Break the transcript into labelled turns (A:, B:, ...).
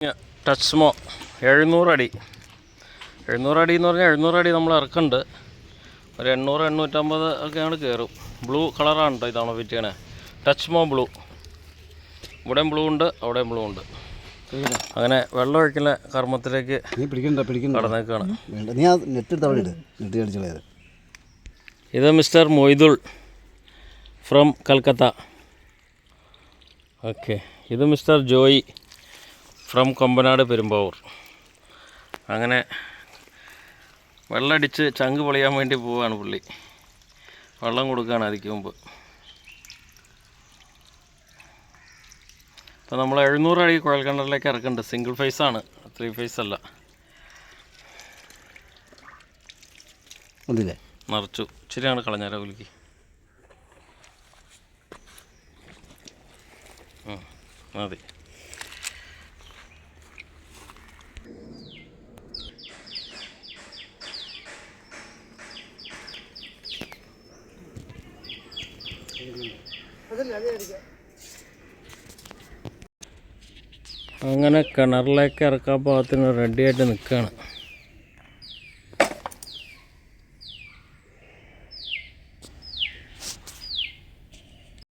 A: ടച്ച്മോ 700 അടി. 700 അടി എന്ന് പറഞ്ഞാൽ 700 അടി നമ്മൾ ഇറക്കുന്നുണ്ട്. ഒരു 800-850 ഒക്കെയാണ് കയറും. ബ്ലൂ കളറാണ് കേട്ടോ ഇതാണ് ഫിറ്റ് ചെയ്യണേ. ടച്ച്മോ ബ്ലൂ. ഇവിടെയും ബ്ലൂ ഉണ്ട്, അവിടെയും ബ്ലൂ ഉണ്ട്. അങ്ങനെ വെള്ളം ഒഴിക്കുന്ന കർമ്മത്തിലേക്ക് കടന്നേക്കാണ്. ഇത് മിസ്റ്റർ മൊയ്തുൾ ഫ്രം കൽക്കത്ത. ഓക്കെ, ഇത് മിസ്റ്റർ ജോയി ഫ്രം കൊമ്പനാട് പെരുമ്പാവൂർ. അങ്ങനെ വെള്ളമടിച്ച് ചങ്ക് പൊളിയാൻ വേണ്ടി പോവുകയാണ് പുള്ളി. വെള്ളം കൊടുക്കുകയാണ് അതിക്ക് മുമ്പ്. അപ്പോൾ നമ്മൾ 700 അടി കുഴൽക്കിണറിലേക്ക് ഇറക്കുന്നുണ്ട്. സിംഗിൾ ഫേസാണ്, 3 ഫേസ് അല്ല. നിറച്ചു ഇച്ചിരിയാണ് കളഞ്ഞ രാവിലേക്ക്. മതി. അങ്ങനെ കിണറിലേക്ക് ഇറക്കാൻ പാകത്തിന് റെഡിയായിട്ട് നിൽക്കുകയാണ്.